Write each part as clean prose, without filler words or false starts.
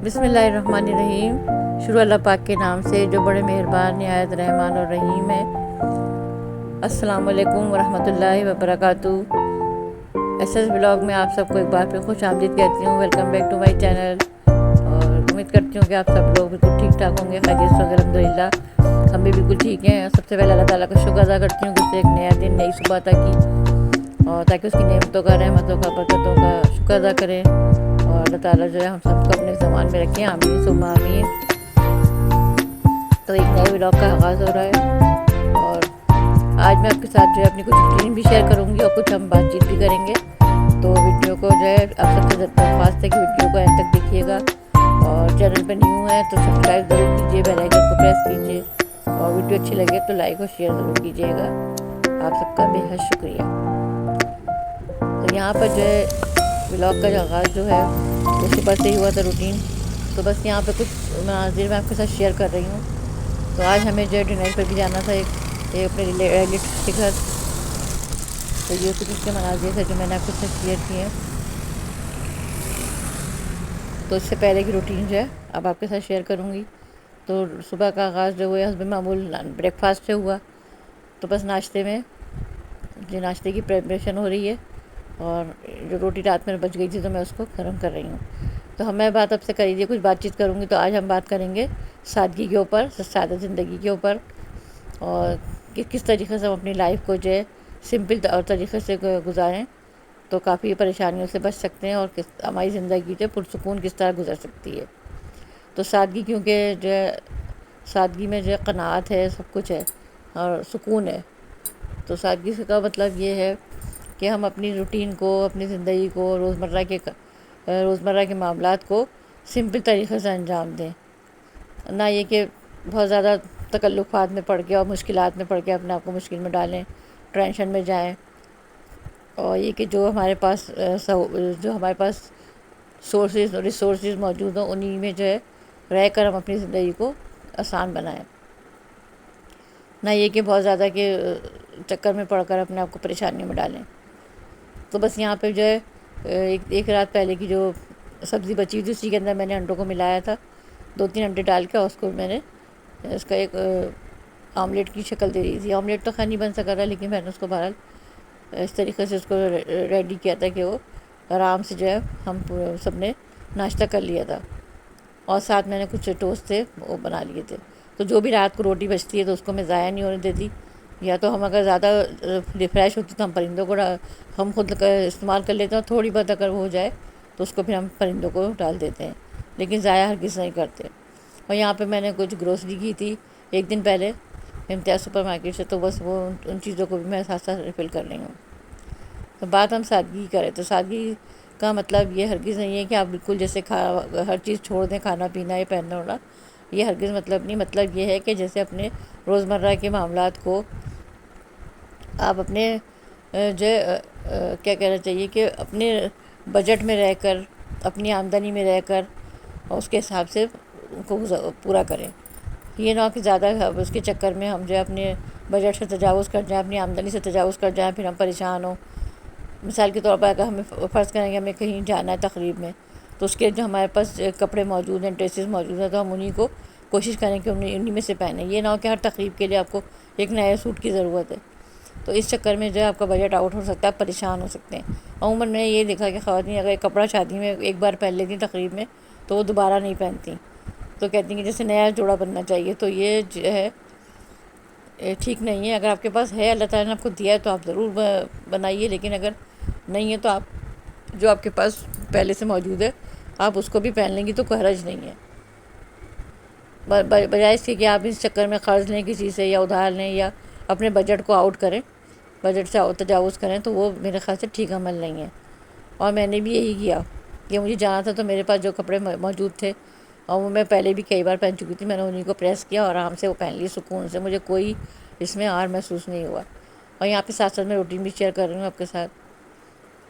بسم اللہ الرحمن الرحیم۔ شروع اللہ پاک کے نام سے جو بڑے مہربان نہایت رحمان اور رحیم ہے۔ السلام علیکم ورحمۃ اللہ وبرکاتہ۔ ایس ایس بلاگ میں آپ سب کو ایک بار پھر خوش آمدید کہتی ہوں۔ Welcome back to my channel, اور امید کرتی ہوں کہ آپ سب لوگ بالکل ٹھیک ٹھاک ہوں گے، خیریت سے الحمد للہ۔ ہم بھی بالکل ٹھیک ہیں۔ سب سے پہلے اللہ تعالیٰ کا شکر ادا کرتی ہوں کہ اس سے ایک نیا دن، نئی صبح عطا کی، اور تاکہ اس کی نعمتوں کا، رحمتوں کا، برکتوں کا شکر ادا کریں، اور اللہ تعالیٰ جو ہے ہم سب کو اپنے زمان میں رکھیں، آمین ثم آمین۔ تو ایک نئے ولاگ کا آغاز ہو رہا ہے، اور آج میں آپ کے ساتھ جو ہے اپنی کچھ روٹین بھی شیئر کروں گی، اور کچھ ہم بات چیت بھی کریں گے۔ تو ویڈیو کو جو ہے آپ سب سے درخواست ہے کہ ویڈیو کو اینڈ تک دیکھیے گا، اور چینل پہ نیو ہے تو سبسکرائب ضرور کیجیے، بیل آئیکن کو پریس کیجیے، اور ویڈیو اچھی لگے تو لائک اور شیئر ضرور کیجیے گا۔ آپ سب کا بے حد شکریہ۔ تو یہاں پر جو ہے ولاگ کا آغاز جو ہے وہ صبح سے ہی ہوا تھا روٹین۔ تو بس یہاں پہ کچھ مناظر میں آپ کے ساتھ شیئر کر رہی ہوں۔ تو آج ہمیں جو ہے ڈنر پر بھی جانا تھا، ایک اپنے ریلیٹیوس کے گھر۔ تو یہ کچھ اس کے مناظر تھے جو میں نے آپ کے ساتھ شیئر کیے ہیں۔ تو اس سے پہلے کی روٹین جو ہے اب آپ کے ساتھ شیئر کروں گی۔ تو صبح کا آغاز جو ہے حسب معمول بریک فاسٹ سے ہوا۔ تو بس ناشتے میں جو ناشتے کی پریپریشن ہو رہی ہے، اور جو روٹی رات میں بچ گئی تھی تو میں اس کو گرم کر رہی ہوں۔ تو میں بات آپ سے کر لیجیے، کچھ بات چیت کروں گی۔ تو آج ہم بات کریں گے سادگی کے اوپر، سادہ زندگی کے اوپر، اور کس طریقے سے ہم اپنی لائف کو جو ہے سمپل اور طریقے سے گزاریں تو کافی پریشانیوں سے بچ سکتے ہیں، اور ہماری زندگی جو پرسکون کس طرح گزر سکتی ہے۔ تو سادگی، کیونکہ جو ہے سادگی میں جو ہے قناعت ہے، سب کچھ ہے اور سکون ہے۔ تو سادگی کا مطلب یہ ہے کہ ہم اپنی روٹین کو، اپنی زندگی کو، روزمرہ کے معاملات کو سمپل طریقے سے انجام دیں، نہ یہ کہ بہت زیادہ تکلفات میں پڑ کے اور مشکلات میں پڑ کے اپنے آپ کو مشکل میں ڈالیں، ٹینشن میں جائیں، اور یہ کہ جو ہمارے پاس ریسورسز موجود ہوں انہی میں جو ہے رہ کر ہم اپنی زندگی کو آسان بنائیں، نہ یہ کہ بہت زیادہ کہ چکر میں پڑ کر اپنے آپ کو پریشانیوں میں ڈالیں۔ تو بس یہاں پہ جو ہے ایک رات پہلے کی جو سبزی بچی تھی اسی کے اندر میں نے انڈوں کو ملایا تھا، 2-3 انڈے ڈال کے، اور اس کو میں نے اس کا ایک آملیٹ کی شکل دے رہی تھی۔ آملیٹ تو خیر نہیں بن سکا تھا، لیکن میں نے اس کو بہرحال اس طریقے سے اس کو ریڈی کیا تھا کہ وہ آرام سے جو ہے ہم سب نے ناشتہ کر لیا تھا، اور ساتھ میں نے کچھ ٹوسٹ تھے وہ بنا لیے تھے۔ تو جو بھی رات کو روٹی بچتی ہے تو اس کو میں ضائع نہیں ہونے دیتی، یا تو ہم اگر زیادہ ریفریش ہوتی تو ہم پرندوں کو ہم خود استعمال کر لیتے ہیں، اور تھوڑی بہت اگر وہ ہو جائے تو اس کو پھر ہم پرندوں کو ڈال دیتے ہیں، لیکن ضائع ہرگز نہیں کرتے۔ اور یہاں پہ میں نے کچھ گروسری کی تھی ایک دن پہلے امتیاز سپر مارکیٹ سے، تو بس وہ ان چیزوں کو بھی میں ساتھ ساتھ ریفل کر رہی ہوں۔ تو بات ہم سادگی کریں تو سادگی کا مطلب یہ ہرگز نہیں ہے کہ آپ بالکل جیسے ہر چیز چھوڑ دیں، کھانا پینا یا پہننا اوڑھنا، یہ ہرگز مطلب نہیں۔ مطلب یہ ہے کہ جیسے اپنے روزمرہ کے معاملات کو آپ اپنے کیا کہنا چاہیے کہ اپنے بجٹ میں رہ کر، اپنی آمدنی میں رہ کر، اور اس کے حساب سے ان کو پورا کریں۔ یہ نہ ہو کہ زیادہ اس کے چکر میں ہم جو ہے اپنے بجٹ سے تجاوز کر جائیں، اپنی آمدنی سے تجاوز کر جائیں، پھر ہم پریشان ہوں۔ مثال کے طور پر اگر ہمیں فرض کریں کہ ہمیں کہیں جانا ہے تقریب میں، تو اس کے جو ہمارے پاس کپڑے موجود ہیں، ڈریسز موجود ہیں، تو ہم انہی کو کوشش کریں کہ انہی میں سے پہنیں۔ یہ نہ ہو کہ ہر تقریب کے لیے آپ کو ایک نئے سوٹ کی ضرورت ہے، تو اس چکر میں جو ہے آپ کا بجٹ آؤٹ ہو سکتا ہے، آپ پریشان ہو سکتے ہیں۔ عموماً میں نے یہ دیکھا کہ خواتین اگر ایک کپڑا شادی میں ایک بار پہن لیتی ہیں تقریب میں، تو وہ دوبارہ نہیں پہنتی، تو کہتی ہیں کہ جیسے نیا جوڑا بننا چاہیے۔ تو یہ جو ہے ٹھیک نہیں ہے۔ اگر آپ کے پاس ہے، اللہ تعالیٰ نے آپ کو دیا ہے، تو آپ ضرور بنائیے، لیکن اگر نہیں ہے تو آپ جو آپ کے پاس پہلے سے موجود ہے آپ اس کو بھی پہن لیں گی تو کوئی حرج نہیں ہے، بجائے اس کے کہ آپ اس چکر میں قرض لیں کسی سے، یا ادھار لیں، یا اپنے بجٹ کو آؤٹ کریں، بجٹ سے تجاوز کریں، تو وہ میرے خیال سے ٹھیک عمل نہیں ہے۔ اور میں نے بھی یہی کیا کہ مجھے جانا تھا، تو میرے پاس جو کپڑے موجود تھے، اور وہ میں پہلے بھی کئی بار پہن چکی تھی، میں نے انہیں کو پریس کیا اور آرام سے وہ پہن لی سکون سے، مجھے کوئی اس میں آر محسوس نہیں ہوا۔ اور یہاں پہ ساتھ ساتھ میں روٹین بھی شیئر کر رہی ہوں آپ کے ساتھ،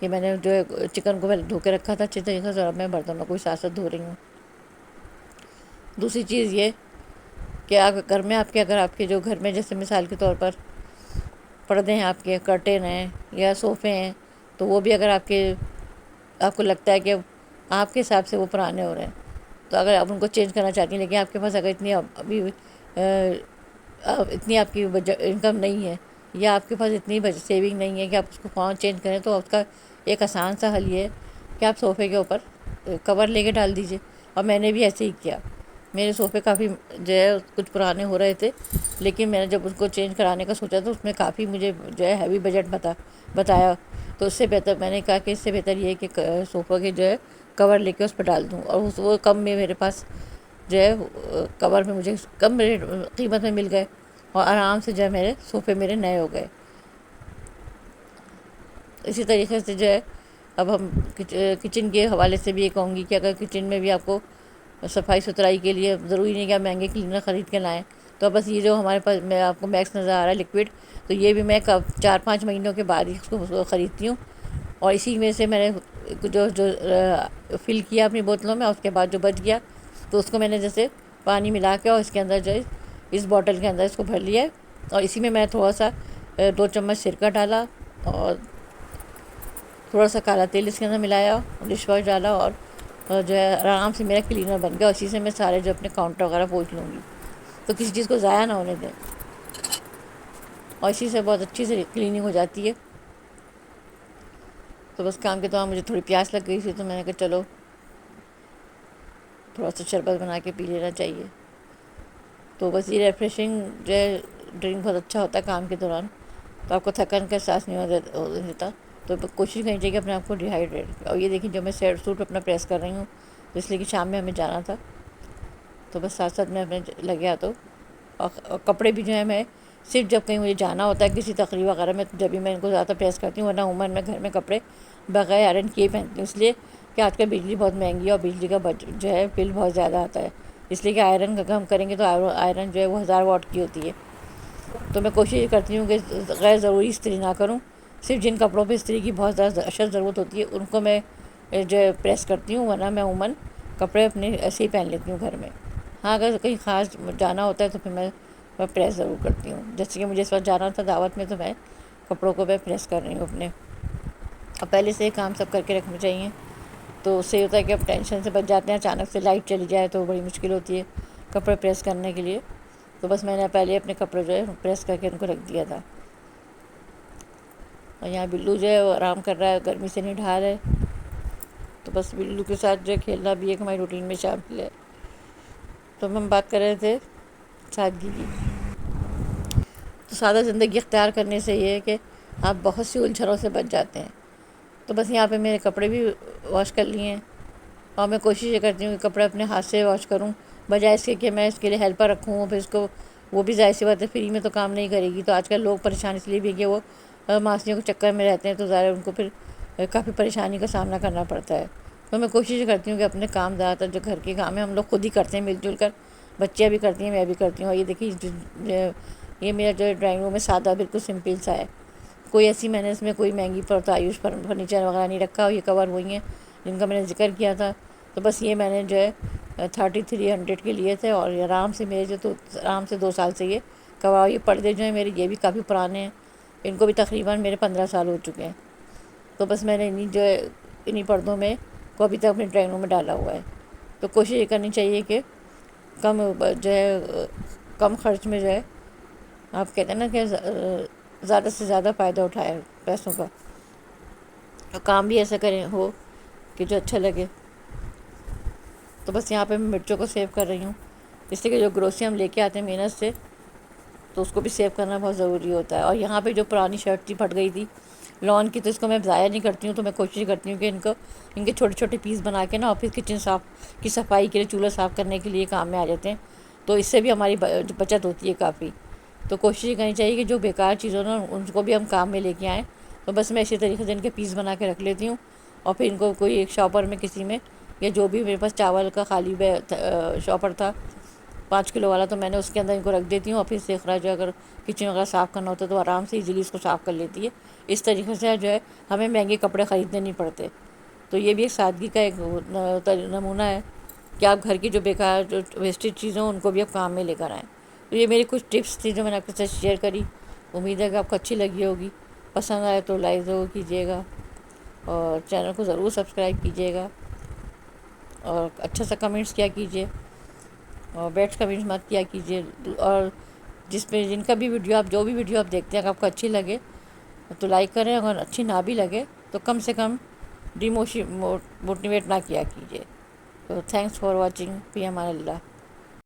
کہ میں نے جو ہے چکن کو دھو کے رکھا تھا اچھی طریقے سے، اور اب میں برتنوں کو ساتھ ساتھ دھو رہی ہوں۔ دوسری چیز یہ کہ گھر میں اگر آپ کے جو گھر میں جیسے مثال کے طور پر پردے ہیں، آپ کے کرٹن ہیں یا صوفے ہیں، تو وہ بھی اگر آپ کو لگتا ہے کہ آپ کے حساب سے وہ پرانے ہو رہے ہیں، تو اگر آپ ان کو چینج کرنا چاہتی ہیں لیکن آپ کے پاس اگر اتنی آپ کی انکم نہیں ہے یا آپ کے پاس اتنی سیونگ نہیں ہے کہ آپ اس کو فون چینج کریں، تو اس کا ایک آسان سا حل یہ ہے کہ آپ صوفے کے اوپر کور لے کے ڈال دیجیے. اور میں نے بھی ایسے ہی کیا. میرے صوفے کافی جو ہے کچھ پرانے ہو رہے تھے، لیکن میں نے جب اس کو چینج کرانے کا سوچا تو اس میں کافی مجھے جو ہے ہیوی بجٹ بتایا. تو اس سے بہتر میں نے کہا کہ اس سے بہتر یہ ہے کہ صوفہ کے جو ہے کور لے کے اس پہ ڈال دوں، اور وہ کم میں میرے پاس جو ہے کور میں مجھے کم قیمت میں مل گئے، اور آرام سے جو ہے میرے صوفے میرے نئے ہو گئے. اسی طریقے سے جو ہے اب ہم کچن کے حوالے سے بھی یہ کہوں گی کہ اگر کچن میں بھی آپ کو صفائی ستھرائی کے لیے ضروری نہیں کہ آپ مہنگے کلینر خرید کے لائیں، تو بس یہ جو ہمارے پاس میں آپ کو میکس نظر آ رہا ہے لکوڈ، تو یہ بھی میں 4-5 مہینوں کے بعد ہی اس کو خریدتی ہوں. اور اسی میں سے میں نے جو فل کیا اپنی بوتلوں میں، اس کے بعد جو بچ گیا تو اس کو میں نے جیسے پانی ملا کے اور اس کے اندر جو ہے اس بوٹل کے اندر اس کو بھر لیا ہے. اور اسی میں تھوڑا سا 2 چمچ سرکہ ڈالا اور تھوڑا سا کالا تیل اس کے اندر ملایا، ڈش واش ڈالا، اور جو ہے آرام سے میرا کلینر بن گیا. اسی سے میں سارے جو اپنے کاؤنٹر وغیرہ پوچھ لوں گی، تو کسی چیز کو ضائع نہ ہونے دیں، اور اسی سے بہت اچھی سے کلیننگ ہو جاتی ہے. تو بس کام کے دوران مجھے تھوڑی پیاس لگ گئی تھی، تو میں نے کہا چلو تھوڑا سا شربت بنا کے پی لینا چاہیے. تو بس یہ ریفریشنگ جو ہے ڈرنک بہت اچھا ہوتا ہے کام کے دوران، تو آپ کو تھکن کا احساس نہیں دیتا. تو کوشش کرنی چاہیے کہ اپنے آپ کو ڈیہائیڈریٹ. اور یہ دیکھیں جو میں سوٹ اپنا پریس کر رہی ہوں، تو اس لیے کہ شام میں ہمیں جانا تھا، تو بس ساتھ ساتھ میں اپنے لگیا. تو اور کپڑے بھی جو ہے میں صرف جب کہیں مجھے جانا ہوتا ہے کسی تقریب وغیرہ میں، جب بھی میں ان کو زیادہ پریس کرتی ہوں، ورنہ عموماً میں گھر میں کپڑے بغیر آئرن کیے پہنتی ہوں. اس لیے کہ آج کل بجلی بہت مہنگی ہے اور بجلی کا جو ہے بل بہت زیادہ آتا ہے. اس لیے کہ آئرن کا ہم کریں گے تو آئرن جو ہے وہ 1000 واٹ کی ہوتی ہے. تو میں کوشش یہ کرتی ہوں کہ غیر ضروری استری نہ کروں. صرف جن کپڑوں پہ استری کی بہت زیادہ اشد ضرورت ہوتی ہے ان کو میں جو ہے پریس کرتی ہوں، ورنہ میں عموماً کپڑے اپنے ایسے ہی پہن لیتی ہوں گھر میں. ہاں اگر کہیں خاص جانا ہوتا ہے تو پھر میں پریس ضرور کرتی ہوں. جیسے کہ مجھے اس وقت جانا تھا دعوت میں، تو میں کپڑوں کو میں پریس کر رہی ہوں اپنے. اب پہلے سے ہی کام سب کر کے رکھنے چاہیے، تو اس سے ہوتا ہے کہ اب ٹینشن سے بچ جاتے ہیں. اچانک سے لائٹ چلی جائے تو بڑی مشکل ہوتی ہے کپڑے پریس کرنے کے لیے. تو بس میں نے پہلے اپنے کپڑے جو ہے پریس کر کے ان کو رکھ دیا تھا. اور یہاں بلو جو ہے وہ آرام کر رہا ہے، گرمی سے نہیں ڈھا رہا ہے. تو بس بلو کے ساتھ جو ہے کھیلنا بھی ایک ہماری روٹین میں شامل ہے. تو ہم بات کر رہے تھے سادگی کی. تو سادہ زندگی اختیار کرنے سے یہ ہے کہ آپ بہت سی الجھنوں سے بچ جاتے ہیں. تو بس یہاں پہ میرے کپڑے بھی واش کر لیے ہیں، اور میں کوشش یہ کرتی ہوں کہ کپڑے اپنے ہاتھ سے واش کروں، بجائے اس کے کہ میں اس کے لیے ہیلپر رکھوں. پھر اس کو وہ بھی ظاہر سی بات ہے فری میں تو کام نہیں کرے گی. تو آج کل لوگ پریشان اس لیے بھی کہ وہ معاشیوں کے چکر میں رہتے ہیں، تو ظاہر ان کو پھر کافی پریشانی کا سامنا کرنا پڑتا ہے. تو میں کوشش کرتی ہوں کہ اپنے کام زیادہ تر جو گھر کے کام ہیں ہم لوگ خود ہی کرتے ہیں مل جل کر. بچیاں بھی کرتی ہیں، میں بھی کرتی ہوں. اور یہ دیکھیے یہ میرا جو ڈرائنگ روم ہے سادہ بالکل سمپل سا ہے. کوئی ایسی میں نے اس میں کوئی مہنگی تعیش فرنیچر وغیرہ نہیں رکھا. اور یہ کور ہوئی ہیں جن کا میں نے ذکر کیا تھا. تو بس یہ میں نے جو ہے 3300 کے لیے تھے، اور آرام سے میرے جو تو آرام سے 2 سال سے یہ کور. یہ پردے جو ہیں میرے یہ بھی کافی پرانے ہیں، ان کو بھی تقریباً میرے 15 سال ہو چکے ہیں. تو بس میں نے انہی پردوں میں کو ابھی تک اپنے ڈرائنگ روم میں ڈالا ہوا ہے. تو کوشش یہ کرنی چاہیے کہ کم جو ہے کم خرچ میں جو ہے آپ کہتے ہیں نا کہ زیادہ سے زیادہ فائدہ اٹھائے پیسوں کا، اور کام بھی ایسا کریں ہو کہ جو اچھا لگے. تو بس یہاں پہ میں مرچوں کو سیو کر رہی ہوں، اس لیے کہ جو گروسری ہم لے کے آتے ہیں محنت سے، تو اس کو بھی سیو کرنا بہت ضروری ہوتا ہے. اور یہاں پہ جو پرانی شرٹ تھی پھٹ گئی تھی لان کی، تو اس کو میں ضائع نہیں کرتی ہوں. تو میں کوشش کرتی ہوں کہ ان کے چھوٹے چھوٹے پیس بنا کے نا، اور پھر کچن کی صفائی کے لیے، چولہا صاف کرنے کے لیے کام میں آ جاتے ہیں. تو اس سے بھی ہماری بچت ہوتی ہے کافی. تو کوشش یہ کرنی چاہیے کہ جو بیکار چیزوں نا ان کو بھی ہم کام میں لے کے آئیں. تو بس میں اسی طریقے سے ان کے پیس بنا کے رکھ لیتی ہوں، اور پھر ان کو کوئی ایک شاپر میں کسی میں، یا جو بھی میرے پاس چاول کا خالی شاپر تھا 5 کلو والا، تو میں نے اس کے اندر ان کو رکھ دیتی ہوں. اور پھر سیخرا جو اگر کچن وغیرہ صاف کرنا ہوتا ہے تو آرام سے ایزیلی اس کو صاف کر لیتی ہے. اس طریقے سے جو ہے ہمیں مہنگے کپڑے خریدنے نہیں پڑتے. تو یہ بھی ایک سادگی کا ایک نمونہ ہے کہ آپ گھر کی جو بیکار جو ویسٹیج چیزیں ہیں ان کو بھی آپ کام میں لے کر آئیں. تو یہ میری کچھ ٹپس تھی جو میں نے آپ کے ساتھ شیئر کری. امید ہے کہ آپ کو اچھی لگی ہوگی. پسند آئے تو لائک ضرور کیجیے گا، اور چینل کو ضرور سبسکرائب کیجیے گا. اور اچھا سا کمنٹس کیا کیجیے، اور بیڈ کمنٹس مت کیا کیجیے. اور جس پہ جن کا بھی ویڈیو آپ جو بھی ویڈیو آپ دیکھتے ہیں اگر آپ کو اچھی لگے تو لائک کریں، اگر اچھی نہ بھی لگے تو کم سے کم موٹیویٹ نہ کیا کیجیے. تو تھینکس فار واچنگ. فی امان اللہ.